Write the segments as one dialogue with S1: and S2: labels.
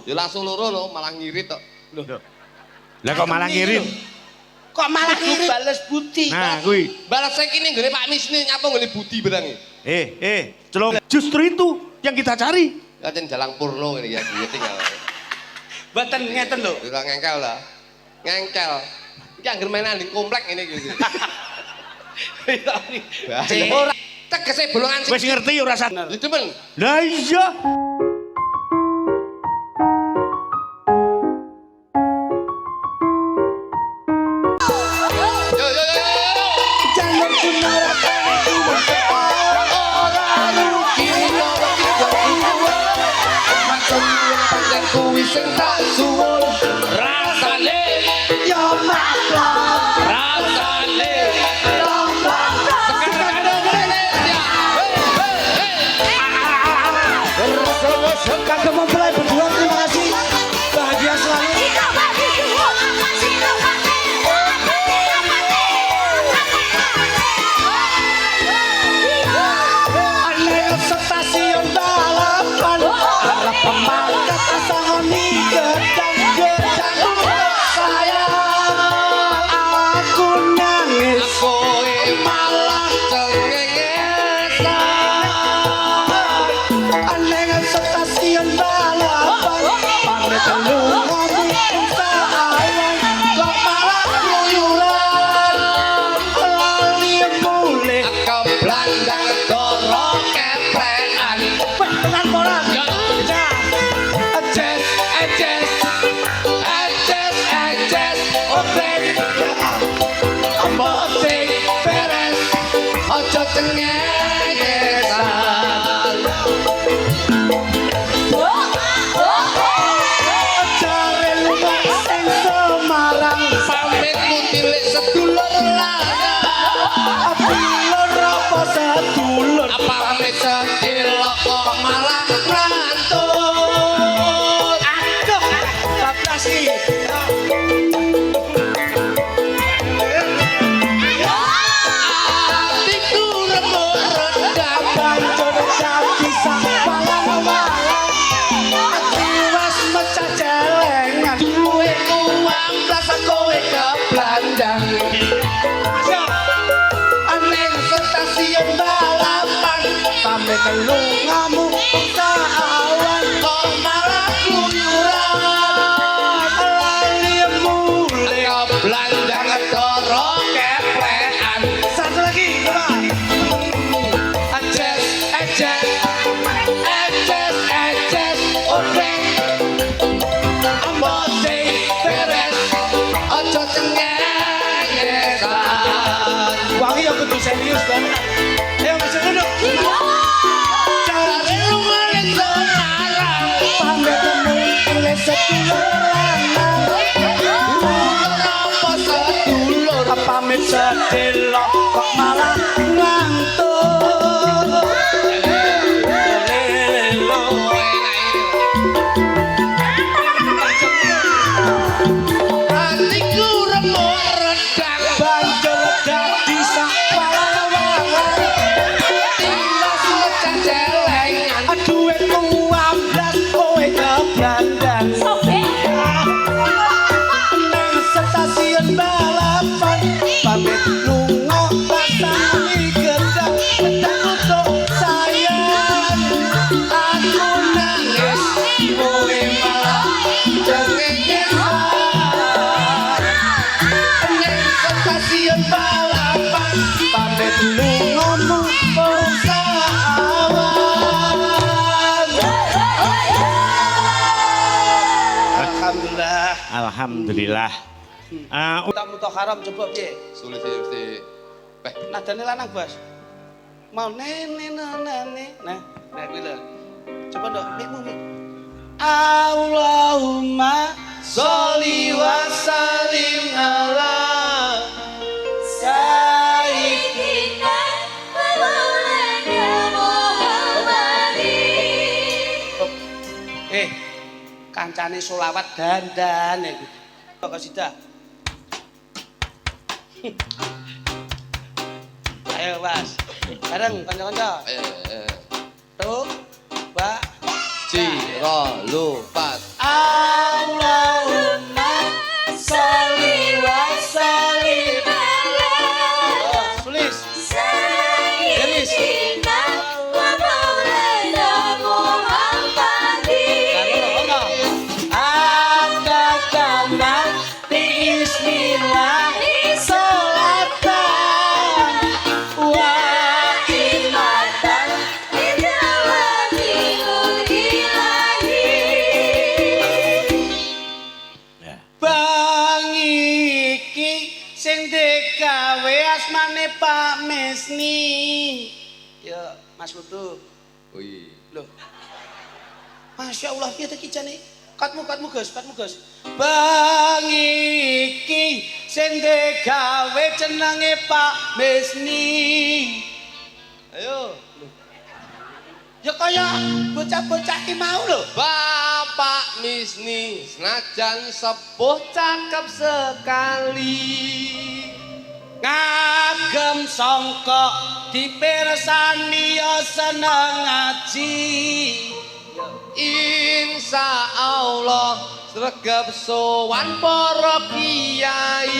S1: Ya langsung loro lho, malah ngirit kok.
S2: Loh. Lah kok malah ngirit?
S3: Kok malah ngirit? Bales budi.
S2: Nah, kuwi.
S1: Balas saiki ning gone Pak Misni nyapa gone Budi berange.
S2: Celok. Justru itu yang kita cari.
S1: Katen dalang purno ngene ya, dia tinggal.
S3: Mboten ngeten lho.
S1: Ora ngengkel lah. Ngengkel. Iki anggere mainan ning komplek ngene iki. Ora tegese bolongan sing
S2: Wis ngerti ora usah.
S1: Ya demen.
S2: Lah iya.
S1: Yo yo yo yo.
S3: Jalur kunara
S1: Ora rugi ora macam pancen kuwi sing tak suwun rasane
S3: yo maklum.
S1: rasane
S3: Kagak mempelai berdua, terima kasih. Bahagia selalu. Aneh stasiun balapan, para pemangkat asahoni gedang-gedang. Sayang, aku nangis.
S1: kowe malah cengengesan
S3: Aneh stasiun balapan, pamit lungamu saayang. Kok malah keluyuran, lali mulih.
S1: keblandang doro keprean
S3: Wah, tenan moral.
S1: ejes ejes ejes ejes obrek amboting beres ojo cengengesan
S3: Jare lunga sing Semarang,
S1: pamit mutilik sedulur lanang
S3: dulur apa sedulur.
S1: pamit sedilok kok malah ngantuk
S3: Aduh, bablas iki.
S1: atiku remuk rendang
S3: Banjur dadi sawalang-walang. Ati wis mecah jelengan.
S1: duwe uang rasa kowe keblandang
S3: Aneh stasiun balapan, pamit lungamu sawan.
S1: kok malah
S3: Keluyuran, lali mulih.
S1: keblandang doro keprean
S3: Satu lagi, coba.
S1: ejes ejes ejes ejes obrek amboting beres ojo cengengesan
S3: Wangi yang kudu serius banget. Ayo bisa duduk.
S1: cari rumah yang Semarang
S3: Pamit mulih sedulur lanang.
S1: apa sedulur
S3: Pamit sedelok kok malah ngantuk. Lelo.
S1: hatiku remuk rendang
S3: Banjur dadi sawalang-walang.
S1: tilas mecah jelengan
S3: Duitmu amblas kowe keblandang. Nang stasiun balapan, pamit lunga pasani gedang. Gedang untuk sayang, aku nangis.
S1: kowe malah cengengesan ning stasiun balapan
S3: Pamit lungamu sawan. Alhamdulillah.
S2: Alhamdulillah.
S3: Tamu tok haram coba piye?
S1: sulit sih mesti
S3: Nadane lanang, Bos. Mau nene nene. Nah kuwi lho. Coba ndok mikmu mik. Allahumma sholli wa sallim ala sayyidina kancane solawat dandan iku. Kok sida. Ayo, Mas. Bareng kanca-kanca.
S1: ayo
S3: Tuh, Mbak.
S1: Ciro lupat
S3: Pak Mesni. Ya, Mas Lutu.
S1: Wih.
S3: Loh. Masya Allah, piye iki jane? Katmu Gus. Bang iki sing gawe jenenge Pak Mesni.
S1: Ayo.
S3: Ya kaya bocah-bocah ki mau lho.
S1: Bapak Misni senajan sepuh cakep sekali.
S3: Ngagem sangka dipirsani ya seneng ngaji.
S1: Insya Allah sregep sowan para kiai.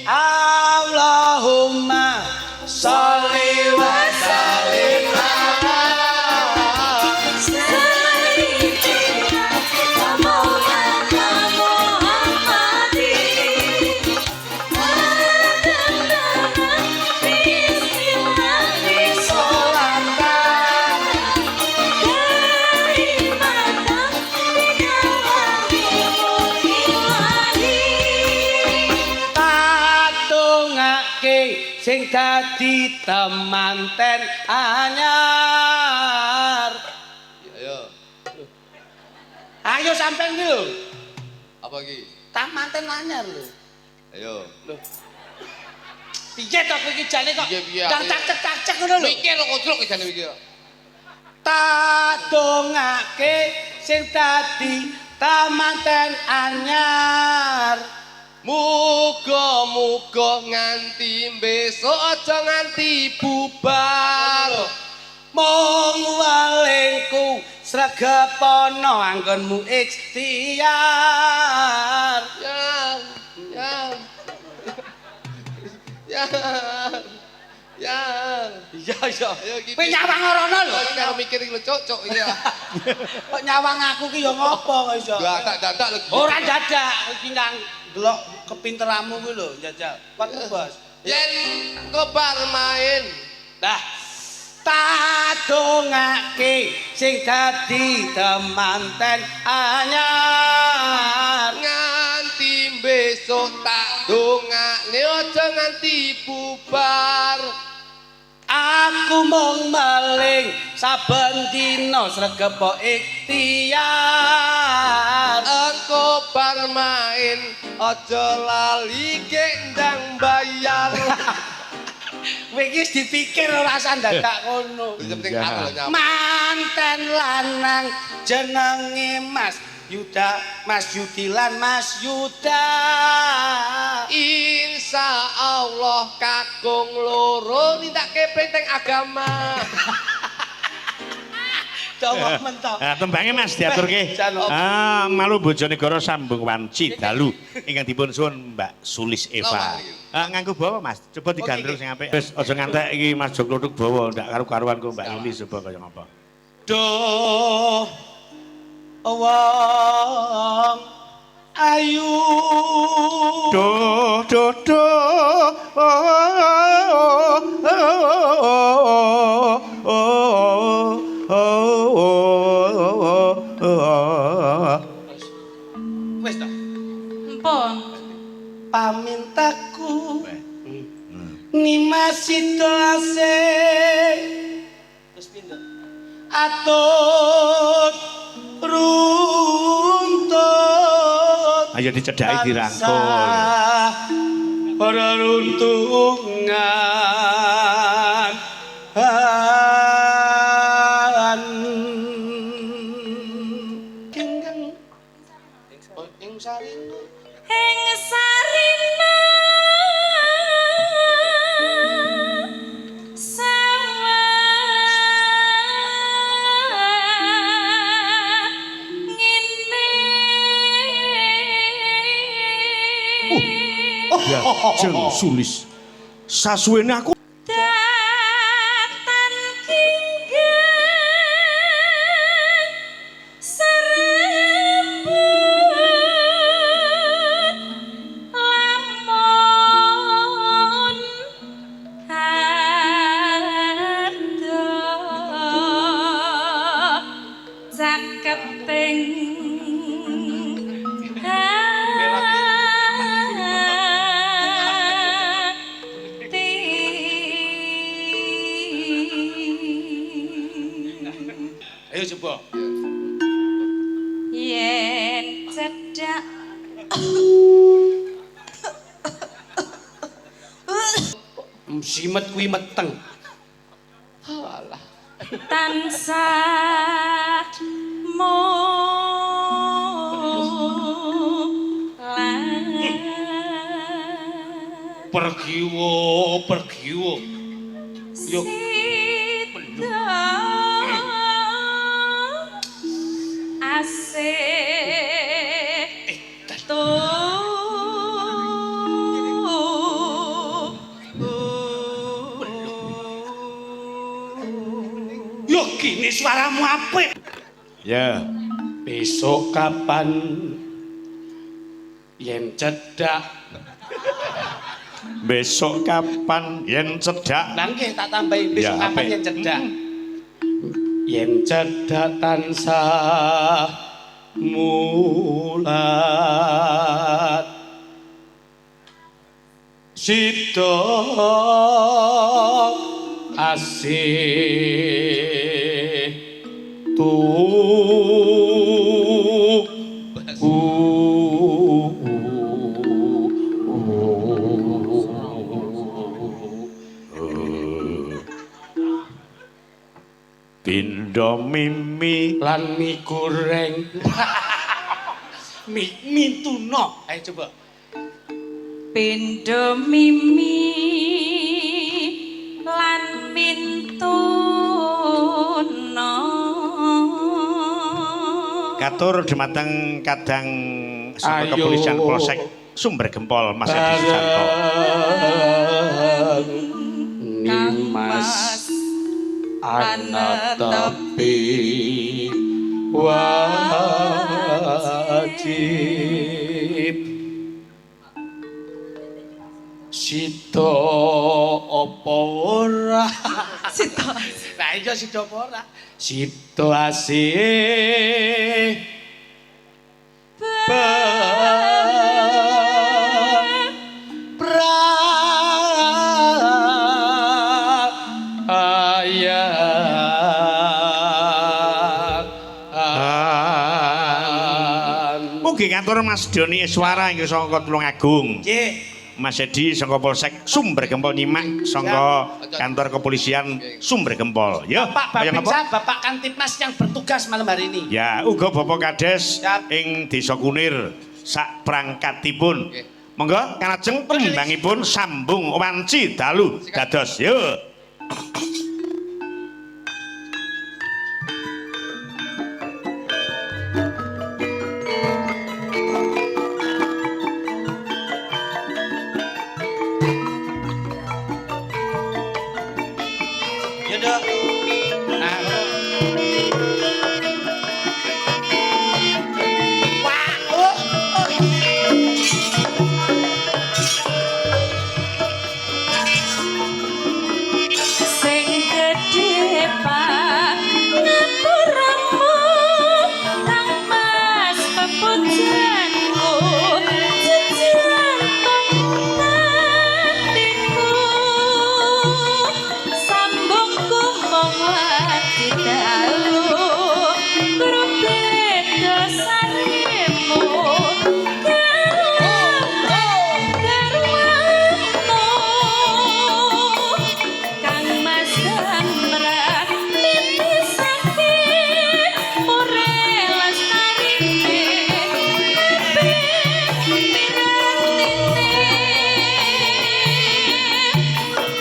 S3: Allahumma sholli wa sallim ala sing dadi temanten anyar.
S1: Ayo.
S3: Ayo sampean iki lho.
S1: Apa iki?
S3: Temanten anyar lho.
S1: Ayo.
S3: Lho. Piye to kowe iki jane kok
S1: Piye,
S3: ndang cacek-cacek ngono lho.
S1: Mikir kok kodrok jane iki.
S3: Tak dongake sing dadi temanten anyar.
S1: Muga-muga nganti besok aja nganti bubar.
S3: Mong walengku sregepana anggonmu ikhtiar.
S1: Yan.
S3: Iya.
S1: Ayo iki.
S3: Kowe nyawang rono lho.
S1: Iki karo mikir iki lho, cuk iki.
S3: Kok nyawang aku ki ya ngopo kok iso?
S1: Dadak lho.
S3: Ora dadak, iki nang delok kepinteranmu kuwi lho, jajal. Kuatmu, Bos.
S1: Yen kobar main.
S3: Lah, tak dongake sing dadi temanten anyar.
S1: Nganti besok tak dongakne aja nganti bubar.
S3: Aku mung maling saben dina sregepo ikhtiar.
S1: Engko bar main aja lali gendang bayar.
S3: Kowe iki wis dipikir ora sandadak ngono.
S1: Penting aku lho nyapa.
S3: Manten lanang jenenge Mas Yuda, Mas Yudi lan Mas Yuda.
S1: Insya Allah kakung loro nindake perintah agama.
S3: Dawa mentok.
S2: Tembangnya Mas diaturke.
S3: Jan.
S2: Malu Bojonegoro sambung wanci dalu ingkang dipun suwun Mbak Sulis Eva. Nganggo bawa Mas, coba digandrung sing apik. Wis aja ngantek iki Mas Jok Kluthuk bawa ndak karu-karuan kok Mbak Lili coba kaya ngapa.
S3: Duh wong ayu
S2: Do
S3: wis to
S4: Mpun.
S3: pamintaku nimasito asih terus pindah atut runtut
S2: ayo dicedhaki dirangkul.
S3: Para runtungan Kenggang ing sarina
S4: Ing sarina
S2: Ya, Jeng Sulis. Sasuwene aku
S4: datan kinggan seremput lamun harta caketing
S3: Simet kuwi meteng.
S1: Alah.
S4: tansah
S3: Pergiwo. Yuk.
S4: Asik
S3: Yo gini suaramu apik.
S2: Ya.
S3: Besok kapan yen cedak.
S2: Besok kapan yen cedak?
S3: Lah nggih tak tambahi besok
S2: Ya,
S3: kapan
S2: apik.
S3: yen cedak. Yen cedak tansah mulat. Sida asih
S2: Pindo mimi
S3: lan mie goreng. mie tuna. Ayo coba.
S4: pindho mimi lan mintuna
S2: katur dumateng kadang saka
S3: Ayo.
S2: kepolisian Polsek Sumber Gempol Mas Edi Susanto.
S3: Nimas anak tapi wajib sida apa ora
S4: sita
S3: nah iya sida apa ora sida asih
S2: Mugi kantor Mas Doni Iswara inggih saka Tulungagung.
S3: Nggih.
S2: Mas Edi saka Polsek Sumber Gempol nyimak saka kantor kepolisian Sumber Gempol. Ya,
S3: Pak
S2: kaya
S3: Babinsa,
S2: ngapa?
S3: Bapak Kantipmas yang bertugas malam hari ini.
S2: Ya, uga Bapak Kades
S3: Siap.
S2: ing Desa Kunir sak prangkatipun.
S1: Nggih.
S2: Monggo kanajeng pembangipun sambung wanci dalu dados. Yo.
S3: Ya dok. Nah, wah,
S4: sing gedhe pangapuramu kang mas pepujanku jejantong hatiku sambungku mong wati dalu berbeda sarimu Kang Mas Damrak mimpi sakit ora lestarine tapi piratine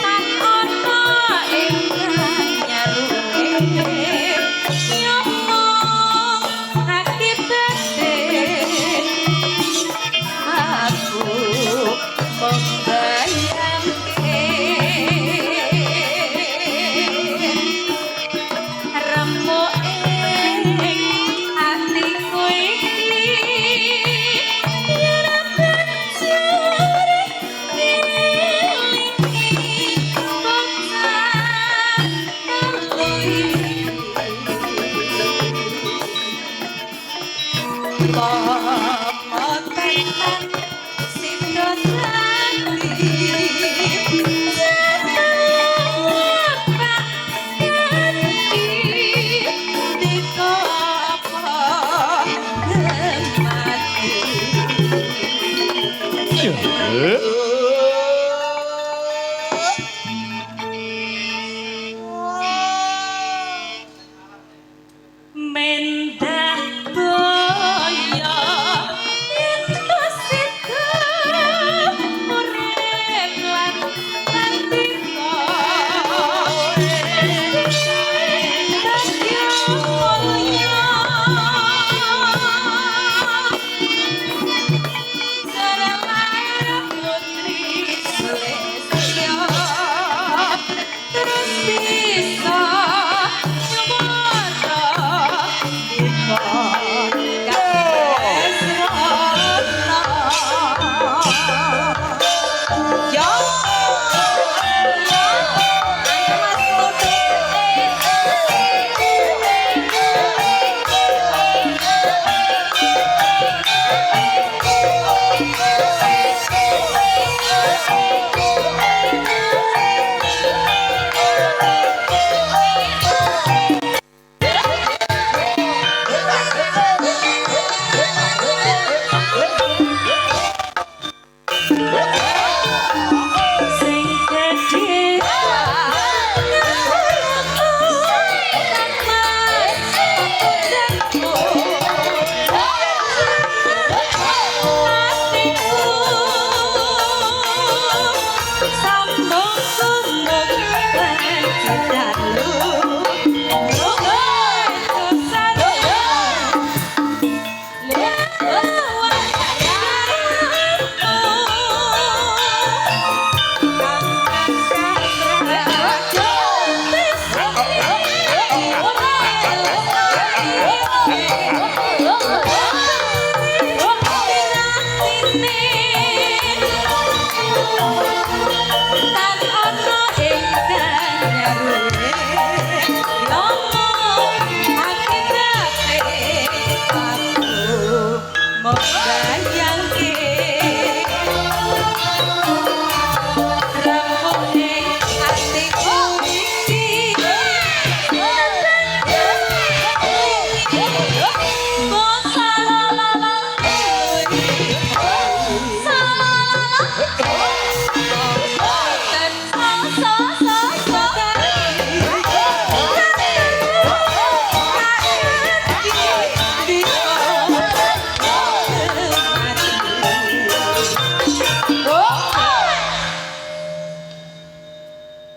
S4: tak ono ingkang nyaruwe nyomong akibate aku membayangke remuk ing atiku iki yen pancure ngilingi bocah Komotenan sido tadi Jatah ganti Diko apa gemati mbok bayangke rampune atiku iki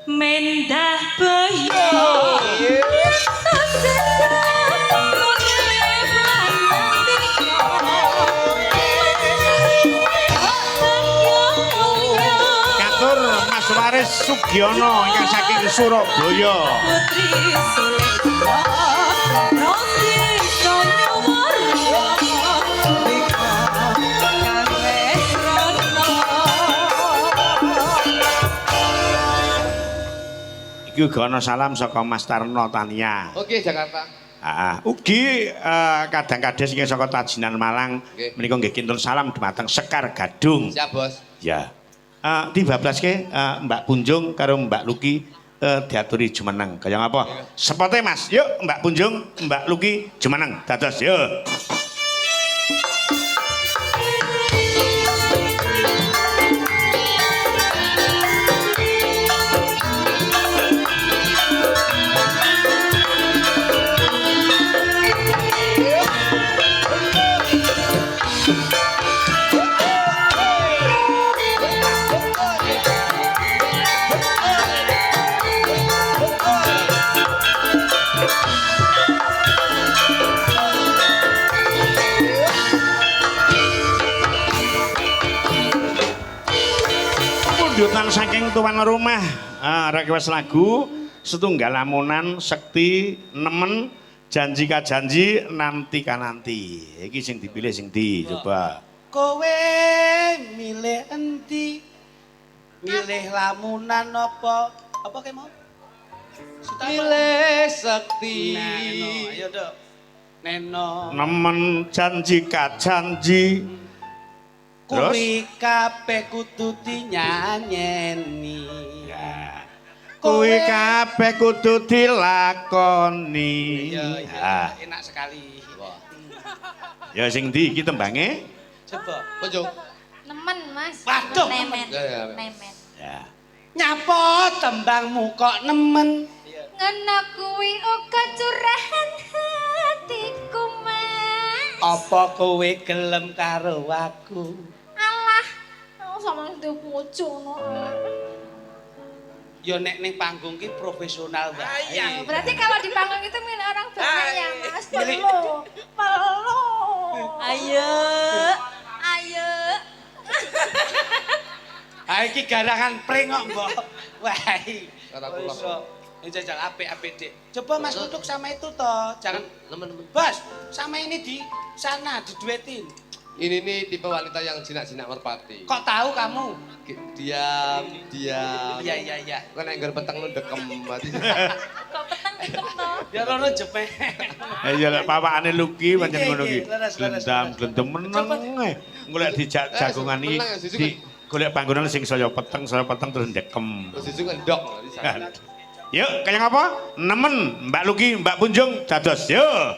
S4: mendah boyo
S2: Katur Mas Waris Sugiono yang saking Surabaya.
S4: Putri Sulekha Rosi Sonyawara Bika Kawesrana
S2: Iki uga ana salam saka Mas Tarno Tania.
S1: Oke, Jakarta.
S2: Ugi kadang kades sing saka Tajinan Malang
S1: Nggih.
S2: menika nggih kinten salam dumateng Sekar Gadung.
S1: Siap, Bos.
S2: Ya. Dibablaske Mbak Punjung karo Mbak Luki diaturi jumeneng. Kaya ngapa? Sepote Mas. Yuk Mbak Punjung, Mbak Luki jumeneng. Dados yuk. Pundutan saking tuan rumah request lagu setunggal lamunan sekti nemen janji ka janji nanti ka nanti. Iki sing dipilih sing di coba.
S3: Kowe milih endi? Milih lamunan apa? Apa kayak mau?
S1: Milih sekti.
S3: Neno, ayo dok. Neno.
S2: Nemen janji ka janji. Terus?
S3: Kuwi kabeh kudu dinyanyeni.
S2: Ya. Kuwi kabeh kudu dilakoni.
S3: Iya, enak sekali.
S2: Ya sing di iki tembange.
S3: Coba.
S1: Punjung.
S4: nemen Mas
S3: Waduh,
S4: nemen
S1: Ya, ya, ya.
S4: nemen
S2: Ya.
S3: Nyapa tembangmu kok nemen?
S4: ngena kuwi uga curahan hatiku Mas
S3: Apa kowe gelem karo aku?
S4: alah aku sama itu bojo no
S3: Yo nek ning panggung ki profesional wae.
S4: berarti kalau di panggung itu milih orang banyak ya Mas
S3: Milih.
S4: perlu ayo ayo
S3: Ha iki garangan plengok, Mbok. Wah.
S1: Kata kula.
S3: Ini jajal apik-apik, Dik. Coba Mas duduk sama itu toh. Jangan
S1: Teman-teman.
S3: Bos, sama ini di sana diduetin.
S1: Ini nih tipe wanita yang jinak-jinak merpati.
S3: Kok tahu kamu?
S1: Diam.
S3: Iya.
S1: Kan enggar peteng lu dekem mati.
S4: kok peteng dekem no
S3: Ya rono jepeh.
S2: Ya lek papakane Luki pancen
S3: Iki,
S2: ngono
S3: iki,
S2: ki.
S3: leres, leres,
S2: Glendam meneng. Golek dijak jagongan iki.
S1: meneng, Susu.
S2: Di golek panggonan sing saya peteng terus ndekem.
S1: Terus itu ngendok.
S2: Yuk, kaya ngapa? Nemen Mbak Luki, Mbak Punjung dados. Yuk.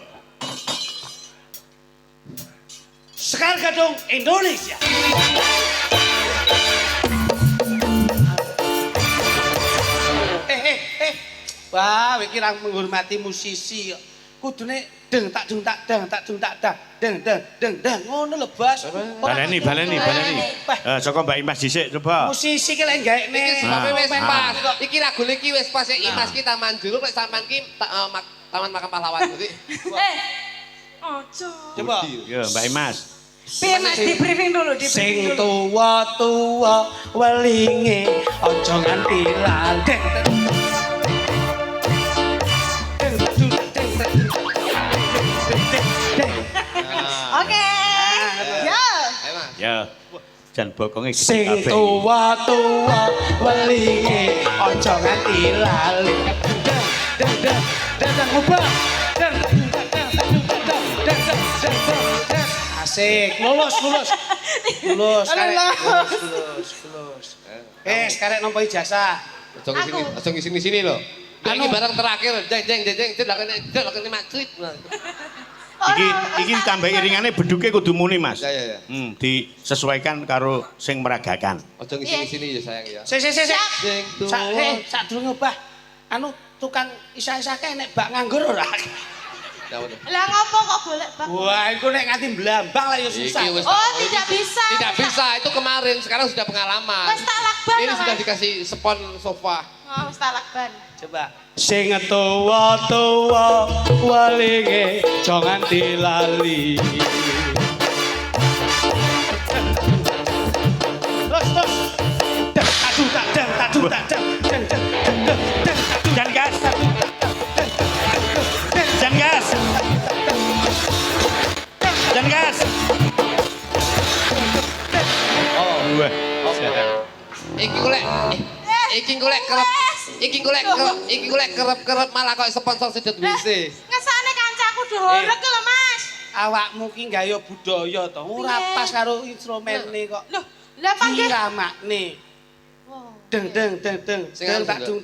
S3: Sekar Gadung Indonesia. Wah, iki ra menghormati musisi kok. Kudune deng tak dung tak deng tak dung tak dah. Deng ngono lho, Bos.
S2: Baleni. Saka Mbak Imas dhisik coba.
S3: Musisi ki lek gaekne.
S1: Iki sebabnya wis
S2: Ah.
S1: pas. Iki lagune iki wis pas ya Imas ki Taman Juruk lek sampean ki Taman Makam Pahlawan jadi.
S4: ojo
S3: Coba.
S2: Ya, Mbak Imas.
S4: piye Mas di briefing dulu di
S3: Sing tuwa-tuwa welinge aja nganti landeng.
S4: oke yo
S1: Ayo Mas.
S2: Ya. Jan bokonge
S3: Sing
S2: kabeh.
S3: tuwa-tuwa welinge aja nganti lali. Asik, lulus. Lulus, karek.
S4: Lulus.
S3: Lulus. Karek nampa ijazah.
S1: Aja ngisini-sini lho. Iki barang terakhir, jeng lakone maksud.
S2: Iki tambah iringane beduke kudu muni Mas.
S1: Ya.
S2: Disesuaikan karo sing meragakan.
S1: Aja ngisini-sini ya sayang ya.
S3: Sik.
S1: Sing
S3: Sadurunge obah. Anu tukang isah-isah nek bak nganggur ora.
S4: Lah ngopo kok golek bak?
S3: Wah, iku nek nganti blambang lah ya susah.
S1: Iki wis
S4: Oh, tidak bisa.
S1: Tidak bisa, itu kemarin, sekarang sudah pengalaman.
S4: Wis tak lakban.
S1: Ini
S4: Mas.
S1: sudah dikasih spon sofa.
S4: Oh, wis tak lakban.
S3: Coba. Sing tuwa-tuwa walinge aja nganti lali. Terus.
S2: Jan gas. Jan gas. Jan gas.
S1: Oh,
S2: Wah.
S1: Iki golek kerep malah kok sponsor sedot WC.
S4: Ngesane kancaku dorek lho, Mas.
S3: Awakmu ki gaya budaya to, ora
S4: Piye?
S3: pas karo instrumene kok.
S4: Loh, lah panggil.
S3: Iramakne.
S4: Oh.
S3: Deng.
S1: Sing
S3: Deng
S1: anu
S3: tak
S1: lho.
S3: dung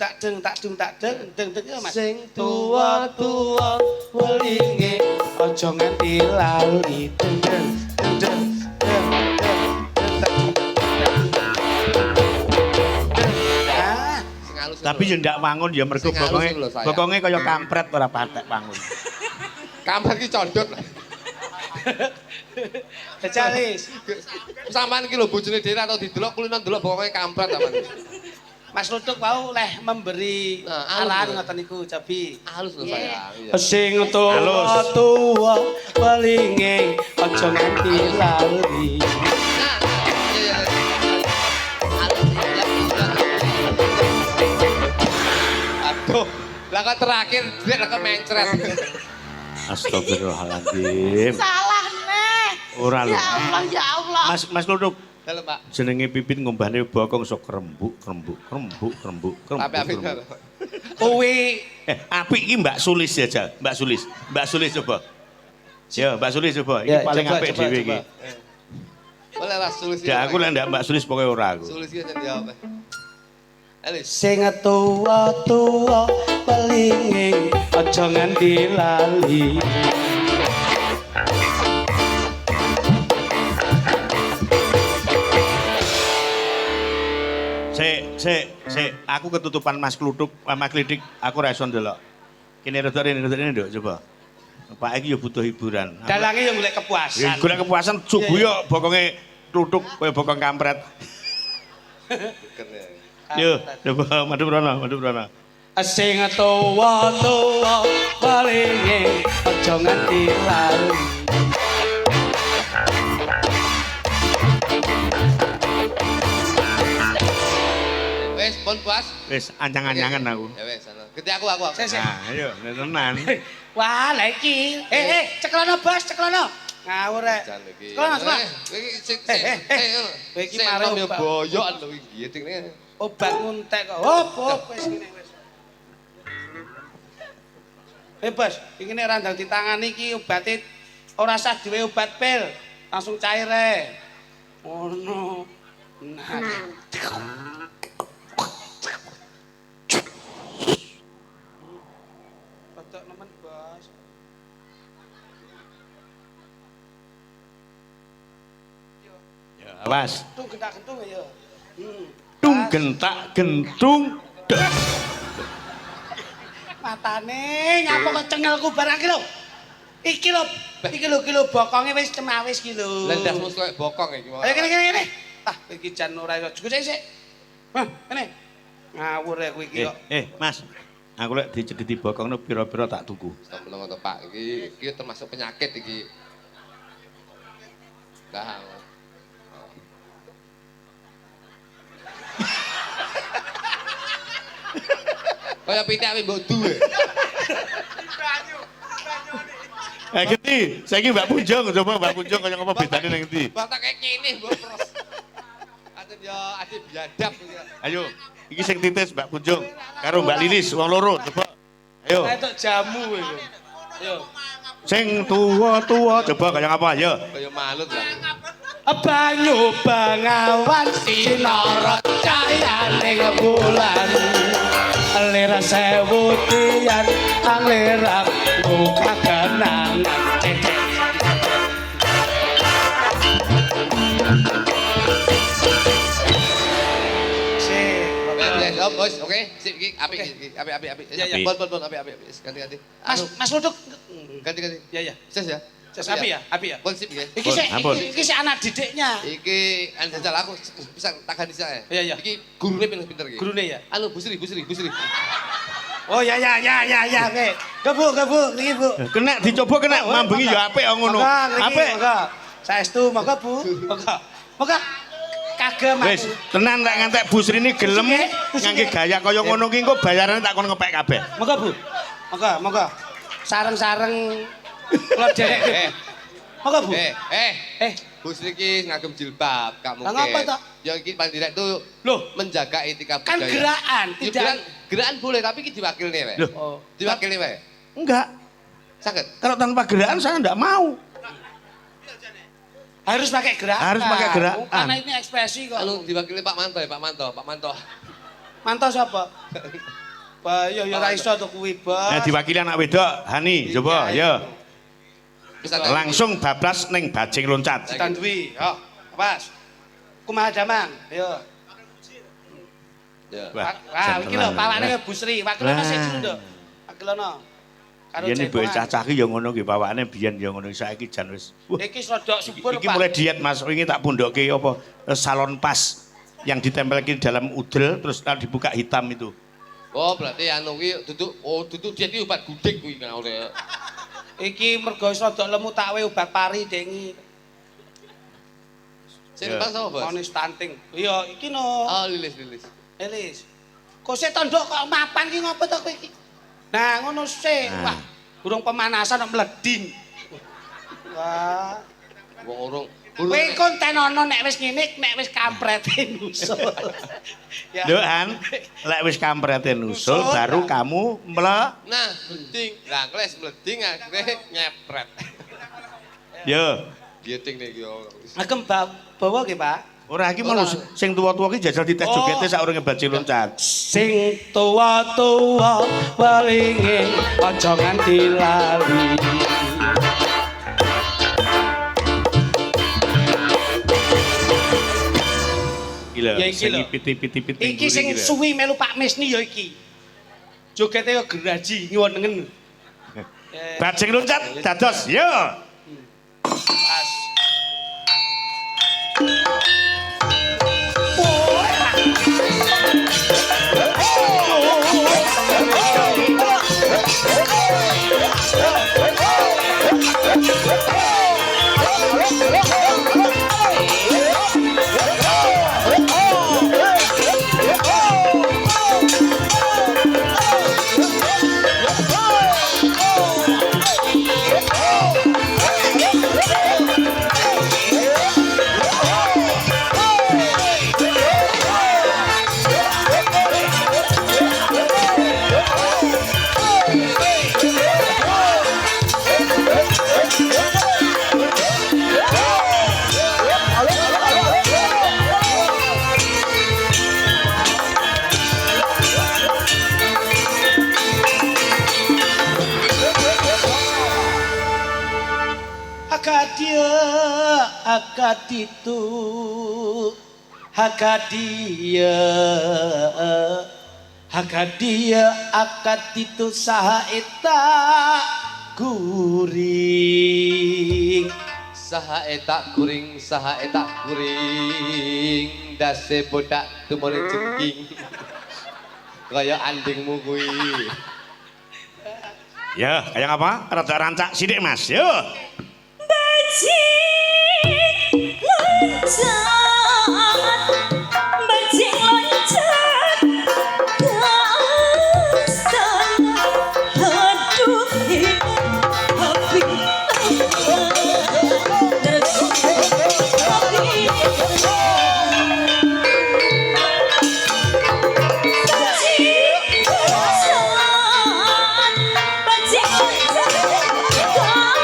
S3: tak deng ya Mas.
S1: Sing
S3: Tuwa-tuwa welinge aja nganti lali. Deng. Ah,
S1: Sing halus.
S2: Tapi yo ndak wangun ya mergo
S1: Sing halus lho, sayang.
S2: bokonge kaya kampret ora patek wangun.
S1: Kamar ki condot.
S3: Jalis.
S1: Sampeyan ki lho bojone dhewe atau didelok kulino ndelok bokonge kampret sampean.
S3: Mas Lutuk mau leh memberi
S1: Nah,
S3: arahan
S1: halus.
S3: ngoten niku Jabi.
S1: Halus lho sayang. Iya.
S3: Sing tuwa welinge aja nganti lali.
S1: Nah, iya. Halus ya. Aduh, lah kok terakhir dia lah mencret.
S2: Astagfirullahaladzim.
S4: Salah neh.
S2: Ora lho.
S4: Ya Allah.
S2: Mas Luduk,
S1: Halo, Pak.
S2: jenenge Pipit ngombane bokong sok krembuk.
S1: Tapi
S3: Kowe
S2: Apik iki Mbak Sulis ya, Jal. Mbak Sulis coba. Ya, Mbak Sulis coba. Iki
S3: Ya,
S2: paling
S3: coba,
S2: apik
S3: coba,
S2: dhewe iki.
S3: coba.
S1: boleh lah sulis
S2: Ya aku lek ndak Mbak Sulis pokoke ora aku.
S1: Sulis ya jawab. Elis.
S3: sing tuwa-tuwa welinge aja nganti lali.
S2: Sik, aku ketutupan Mas Kluthuk, Mas Klidik, aku ra iso ndelok. Kene rada rene nduk coba. Pak iki ya butuh hiburan.
S3: Dalange yo golek
S2: Ya
S3: kepuasan.
S2: golek kepuasan subuh yo bokonge Kluthuk kaya bokong kampret. Yo, coba madu prono.
S3: Sing tuwa-tuwa welinge aja nganti lali.
S1: Wes, pon puas.
S2: Wis anyang-anyangan aku.
S1: Ya wes, ana. Gede aku.
S3: Sik.
S2: Nah, ayo tenan.
S3: Wah, lah iki. Ceklono Bos, ceklono. Ngawur rek.
S1: Jan iki.
S3: Ceklono, Mas.
S1: Iki sik
S3: Kowe iki
S1: mare
S3: mari
S1: yo
S3: obat.
S1: boyok lho iki tikne.
S3: Obat nguntek kok. Hop, wis ngene wis. Bos, iki nek randang ditangani iki obate ora sah duwe obat pil, langsung cair ae. Ngono. Nah. Rodok nemen, Bos.
S2: Ya, awas.
S3: Tung gentak-gentung ya.
S2: Tung gentak gentung.
S3: Matane nyapa kok cengelku barang iki lho. Iki lho bokonge wis cemawis iki lho.
S1: Lendasmu koyo bokong iki.
S3: Ayo kene. Ah, iki jan ora iso. Cukup sik. Hah, kene. Ngawur ya kowe iki kok.
S2: Mas. Aku lek dicedhiti bokongno pira-pira tak tuku.
S1: Sampun ngono Pak, iki termasuk penyakit iki. Dah. Kaya pitik ape mbok duwe.
S2: Genti, saiki Mbak Punjung, coba Mbak Punjung kaya apa bedane nang endi?
S1: Batak kayak kene mbok pros. Aten yo ade biadab iki.
S2: Ayo, iki sing titis Mbak Punjung karo Mbak Lilis wong loro, coba. Ayo.
S3: Entuk jamu iku. Yo.
S2: Sing tua-tua coba kayak apa ya?
S1: Kaya manut lah.
S3: Banyu bengawan sinara cahayaning bulan lira sewu tiyan alira buka kenangan
S1: Oke, sip iki apik iki. Apik.
S3: Ya, ya.
S1: Bon, apik. Ganti.
S3: Mas Luduk
S1: Ganti.
S3: ya
S1: Ses ya.
S3: api ya
S1: Bon sip iki.
S3: iki sik anak didiknya
S1: Iki anjajal aku bisa tak ganti saya.
S3: Iya.
S1: Iki gurune paling pinter iki.
S3: gurune ya
S1: Anu Busri.
S3: oh ya oke kebu niki Bu
S2: Kena dicoba kena mambengi ya apik ngono. Apik.
S3: saestu monggo Bu monggo kagem
S2: Wis, tenan tak ngantek Bu Sri ini gelem ngangge gaya kaya ngono ki engko bayarane tak kon ngepek kabeh.
S3: monggo Bu monggo sareng-sareng kula derek monggo Bu
S1: Busri iki ngagem jilbab, gak mungkin.
S3: Lah ngapa toh?
S1: Ya iki paling direk tuh
S3: Loh,
S1: menjaga etika budaya.
S3: kan gerakan
S1: Ya, gerakan boleh tapi iki diwakilne wae.
S2: Loh.
S1: Diwakilne wae.
S2: Enggak.
S1: Saged.
S2: Kalau tanpa gerakan saya enggak mau.
S3: harus pakai gerakan
S2: Harus pakai gerakan.
S3: karena ini ekspresi kok
S1: Anu diwakili Pak Manto ya, Pak Manto.
S3: mantau siapa ya ora iso to kuwi
S2: Nah,
S3: Bos
S2: diwakili anak wedok Hani, coba ya.
S1: Bisa
S2: Langsung bablas ning bajing loncat.
S3: Tandwi yo pas kumaha damang yo
S1: Ya.
S2: Wah,
S3: wah iki lho
S2: sentenan.
S3: pawakne Bu Sri wakilono
S2: Lah.
S3: sik dulu nduk wakilono karo
S2: Biyen ibu
S3: cekongan.
S2: cacah ki ya ngono ki bawakane biyen ya ngono saiki jan wis. Wah,
S3: Iki rodok subur
S2: iki
S3: Pak.
S2: mulai diet Mas. Ini tak pundokke apa salon pas yang ditempelkan di dalam udel terus dibuka hitam itu.
S1: Oh, berarti anu kuwi duduk diet iki obat gudik kuwi kan ora.
S3: Iki mergo wis rodok lemu tak we obat pari dengi.
S1: Sing Bang sapa, Bos?
S3: Monis stunting. Iya, iki no.
S1: Oh, lilis.
S3: Elis. Kok sik tondok kok mapan ki ngopo to kowe iki? Nah, ngono sik.
S2: Nah.
S3: Wah, urung pemanasan kok mledin. Wah.
S1: Wong urung.
S3: Kowe konten ono nek wis ngene, nek wis kamprete nusul. Ya.
S2: Lho An, lek wis kamprete nusul
S3: Nusul,
S2: baru
S3: nah.
S2: kamu
S1: Nah, mending. Lah, kles mleding akhire nyepret.
S2: Yo.
S1: Dieting nek yo.
S3: Agem bawa nggih, Pak.
S2: Ora iki malu sing tuwa-tuwa ki jajal dites
S3: Oh.
S2: jogete sak urunge bajing loncat.
S3: Sing tuwa-tuwa welinge aja nganti lali.
S2: Gila,
S3: Ya iki
S2: sing
S3: lho.
S2: piti-piti
S3: Iki sing suwi melu Pak Misni ya iki. Jogete ya geraji ngiwonengen.
S2: Bajing loncat dados yo.
S3: Pas. Akaditu Hakadia akaditu saha eta guring
S1: Saha etak guring dase bodak tumone jengking. Kaya andingmu kuwi.
S2: Ya, kayak apa? Rada rancak sithik Mas. Yo.
S5: Bajing loncat dasar aduh habis bajing loncat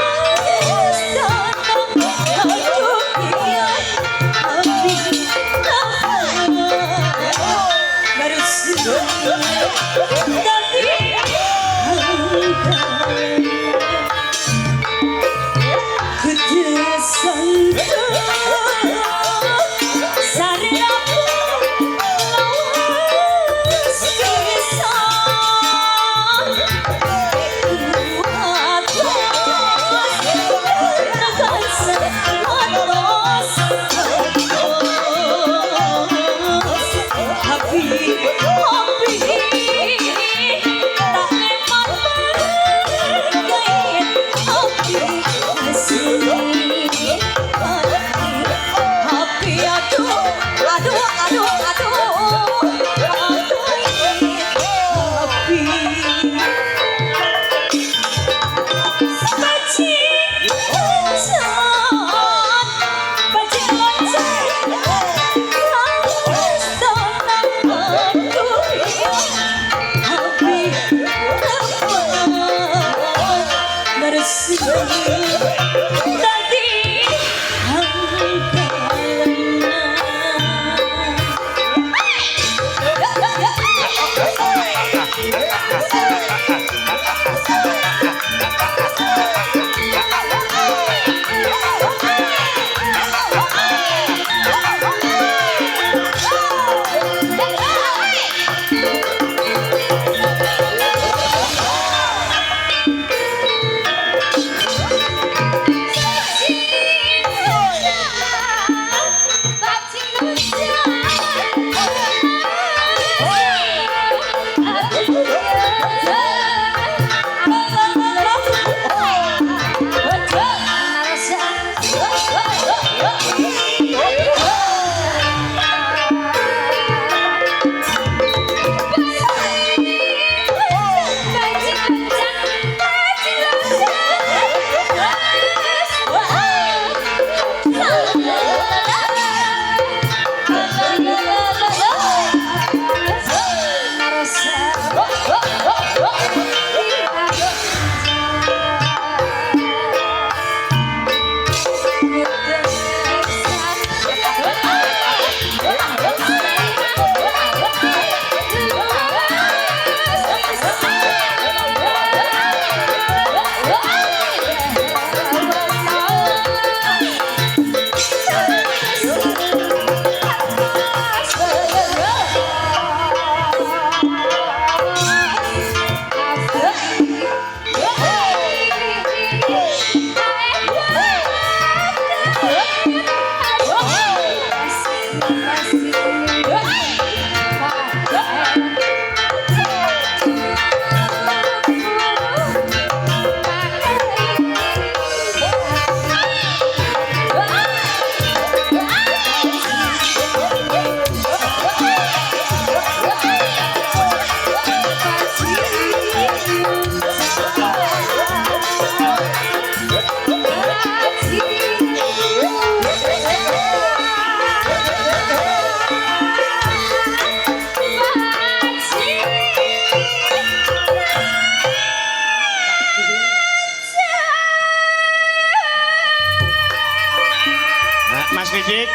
S2: Mas Kritik.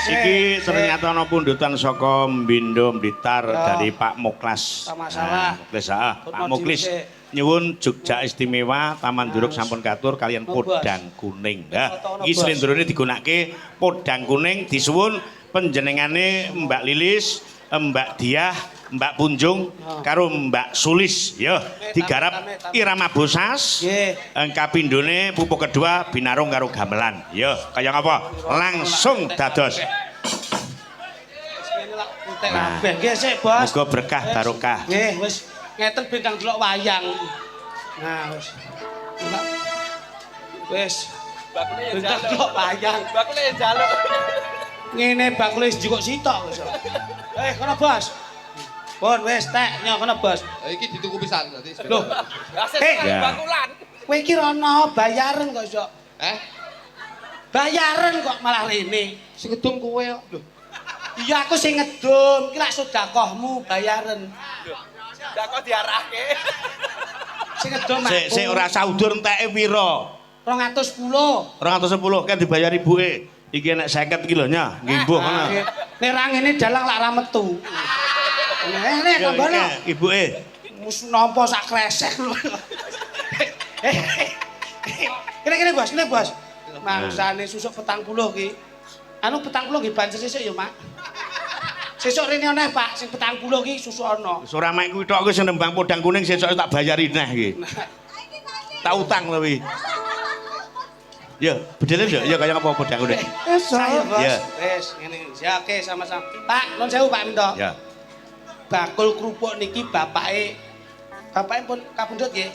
S3: Sik.
S2: Iki ternyata ana pundutan saka Mbindo Blitar dari Pak Muklas.
S3: Sama-sama.
S2: Muklis, Pak Muklis nyuwun Jogja Istimewa Taman Duruk sampun katur kalian podang kuning. Nah, iki slendrone digunakake podang kuning disuwun panjenengane Mbak Lilis, Mbak Diah, Mbak Punjung karo Mbak Sulis ya digarap irama bosas.
S3: Nggih.
S2: Kapindhone pupuk kedua binarung karo gamelan. Ya, kaya ngapa? Langsung dados.
S3: Nah, nggih sik, Bos.
S2: Muga berkah barokah.
S3: Nggih, wis ngeten bintang delok wayang. Nah, wis. Wis. Bintang delok wayang.
S6: Bakule ya njaluk.
S3: Ngene bakule njukuk sitok wis. Kono, Bos. Pun wis tek nyok kono, Bos.
S1: Iki dituku pisan nanti.
S3: Loh.
S2: Ya.
S6: Bakulan.
S3: Kowe iki rono bayaran kok iso. Bayaran kok malah rene.
S1: Sing ngedum kowe kok. Lho.
S3: Iya aku sing ngedum, iki lak sedekahmu bayaran.
S6: Ndak kok diarahke.
S3: Sing ngedum aku.
S2: Sik ora saudur enteke pira?
S3: 210.
S2: 210 kan dibayar ibuke. Iki nek 50 ki lho nya, nggih mbuh ngono.
S3: Nek ra ngene dalang lak ra metu. Nek kanggono.
S2: Ibuke.
S3: Mus nampa sak kresek lho. Kene Bos, kene Bos. Mangsane susuk 40 ki. Anu 40 nggih banjur sesuk ya, Mak. Sesuk rene aneh, Pak, sing 40 ki susuk ana.
S2: Wis ora mek kuwi tok wis nembang podang kuning sesuk tak bayari neh iki. Tak utang lho wi. Ya, bedele lho, ya kaya apa podang kuning.
S3: Saya, Bos.
S2: Ya.
S3: Wis, ngene. Ya oke sama-sama. Pak, nuwun sewu Pak Minto.
S2: Ya.
S3: Bakul krupuk niki bapake pun kapundhut nggih.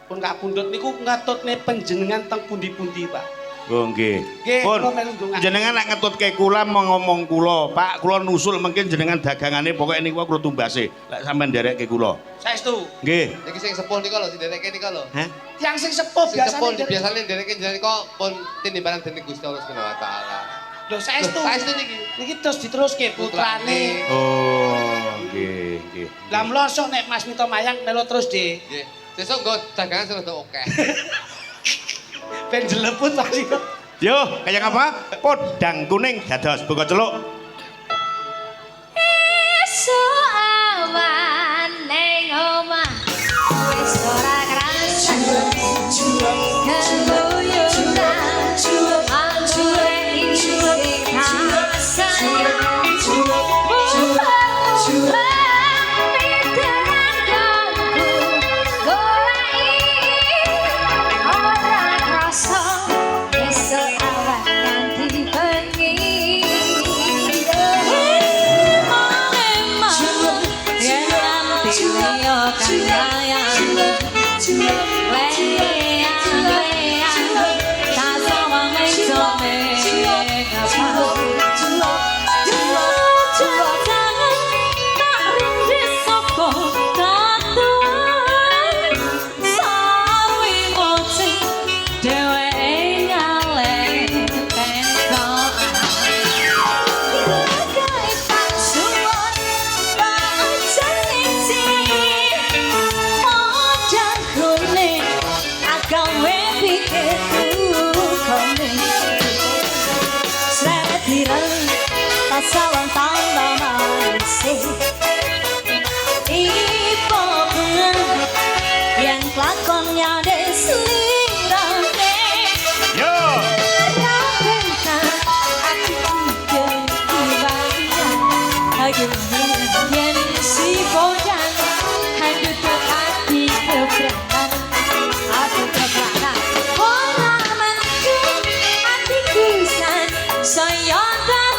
S3: Pun kapundhut niku ngatutne panjenengan teng pundi-pundi, Pak.
S2: Oh nggih.
S3: Nggih,
S2: Pun
S3: kula melu ndonga.
S2: jenengan nek ngetutke kula mau ngomong kula, Pak, kula nusul mungkin jenengan dagangane pokoke niku kula tumbase. Lek sampean nderekke kula.
S3: Saestu.
S2: Nggih.
S1: Iki sing sepuh nika lho, sing dereke nika lho.
S2: Hah?
S3: Yang sing sepuh
S1: Sing sepuh
S3: biasane.
S1: biasane dereke jenenge kok pun tinimbalan dening Gusti Allah Subhanahu wa taala.
S3: Lho saestu.
S1: Saestu niki.
S3: Niki terus diteruske putrane.
S2: Oh, nggih, nggih.
S3: Lah mlosok nek Mas Mito Mayang melu terus, Dik.
S1: Nggih. Sesuk nggo dagangan sing rada akeh.
S3: Ben jeleput Mas Mito.
S2: Yo, kaya apa? Podang kuning dados buka celuk.
S4: Esuk awan ning omah wis ora krasa keluyuran anjure iki kasayang Sawan tanda manisih Ipo bunga yang kelakonnya deslirane
S2: Yo.
S4: Rakyatkan aku kebahagiaan Aku yang si bodang Aku hati keberatan Aku keberatan Orang mantu hatiku san Saya tak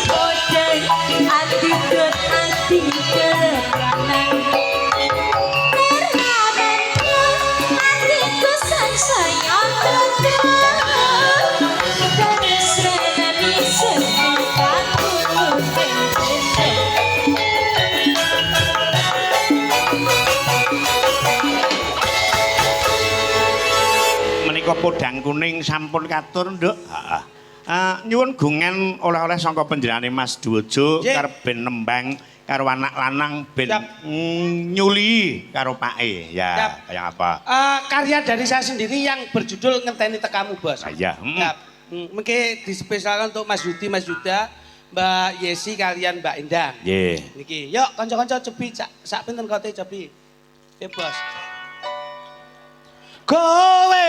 S5: kodang ati dot ati keranang Nerhananku atiku sansaya tentrem Terus renani seputaku
S2: Menika podang kuning sampun katur, Nduk. Heeh. Nyuwun gungan oleh-oleh saka panjenengane Mas Duwojo
S3: Nggih.
S2: karep ben nembang karo anak lanang ben
S3: Siap.
S2: nyuli karo pake.
S3: Siap.
S2: Ya, kayak apa?
S3: Karya dari saya sendiri yang berjudul Ngenteni Tekamu, Bos.
S2: Saya.
S3: Ya, mungkin dispesialkan untuk Mas Yudi, Mas Yuda, Mbak Yesi kalian Mbak Indah.
S2: Nggih.
S3: Niki, yuk kanca-kanca cepi sak pinten kote cepi. Oke, Bos. Kowe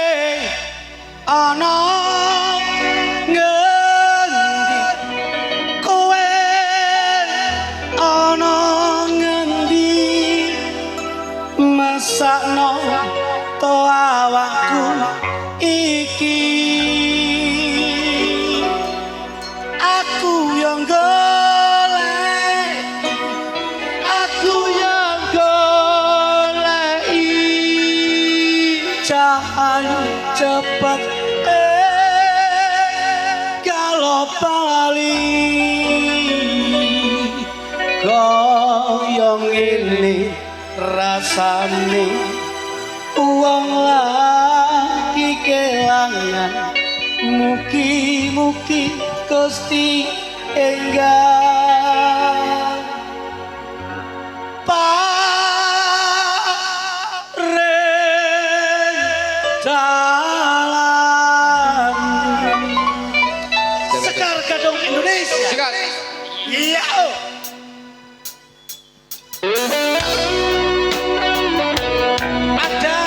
S3: ana ngendi? Kowe ana ngendi? Masakno to awakku iki. Aku yang golek, aku yang goleki cahaya cepat kalau bali koyong ini rasane uang lagi kelangan mugi-mugi Gusti enggak dalam Sekar Gadung Indonesia.
S1: Sikat.
S3: Iya. Ada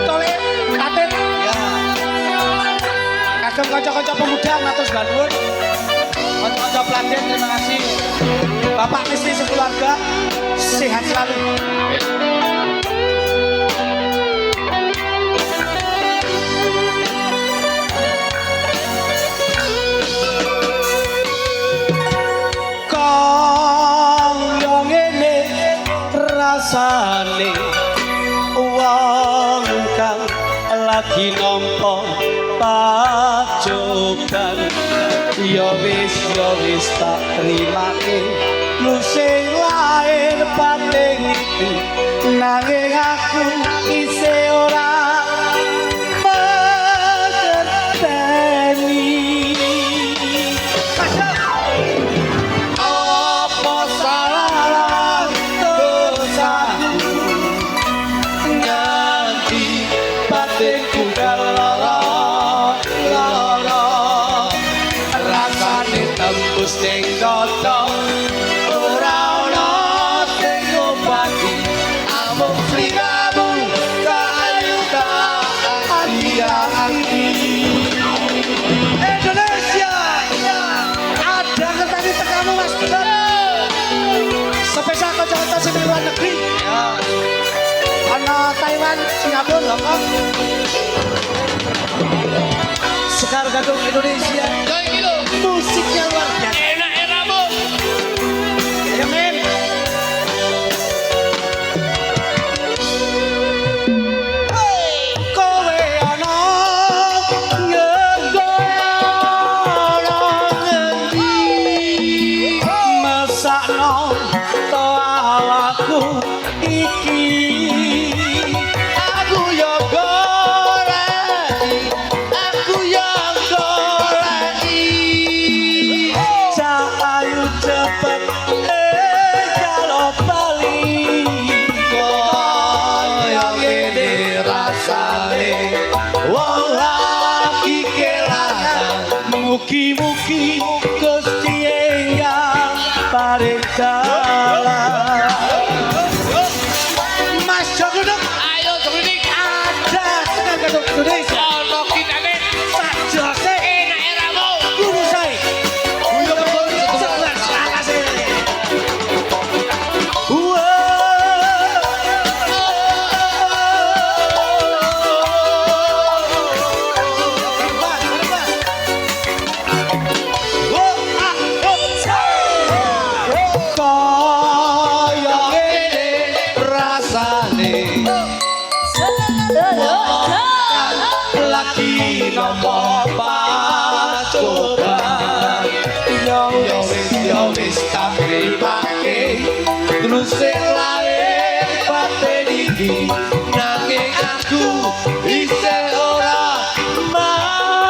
S3: tolek paten. Ya. Kagem kanca-kanca pemuda matur nuwun. Kanca-kanca pelanggan terima kasih. Bapak mesti sekeluarga sehat selalu. Kaya ngene rasane wong kang lagi nampa pajogan ya wis tak trimake lu sing lair pating iki nanging aku isih ora mengerteni. Apa salah dosaku nganti batinku lara rasane tembus ning dada ora ana sing ngobati amung sliramu kayu hati Indonesia ada Ngenteni Tekamu Mas Bro spesial kanca-kanca sing luar negeri ana Taiwan, Singapura, Hong Kong Sekar Gadung Indonesia
S1: Yo iki lho.
S3: musiknya luar biasa
S1: Enak eramu.
S3: ya men kowe ana ngendi mesakno to awakku iki aku yo goleki aku yo goleki cahayu cepet kalau bali koyo ngene rasane wong lagi kelangan mugi-mugi Gusti enggal paring dalan Mas Joglo
S1: Ayo Joglo
S3: ada Sekar Gadung Indonesia
S1: ono kitane.
S3: sajose
S1: Enak eramu.
S3: guru saya guru sebelas alas ini ya wis tak rimake terus sing lair batin iki nanging aku isih ora mangerteni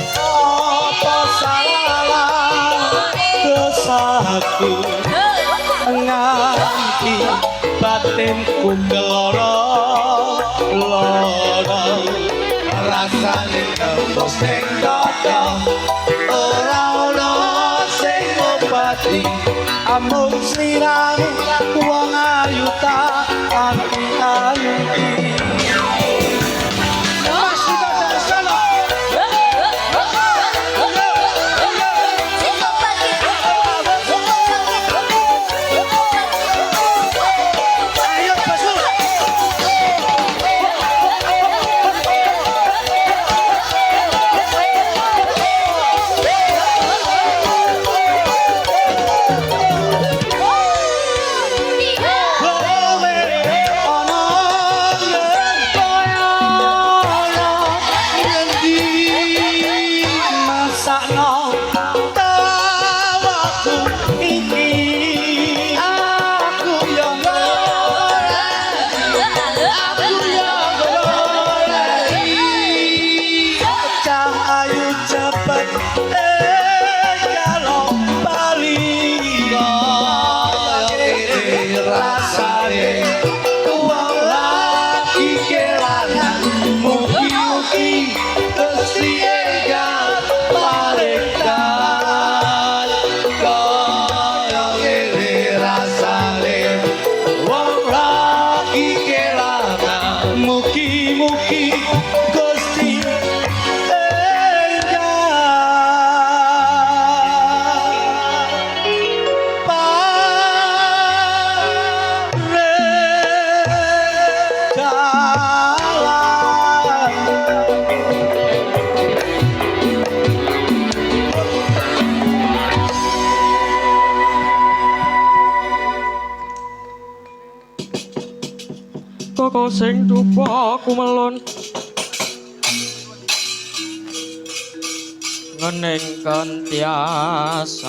S3: apa salah dosaku nganti batinku keloro rasane tembus ning dada ora ono sing ngobati amung sliramu wong ayu tak ayu iki
S7: koko sing dupa kumelun ngening kentiasa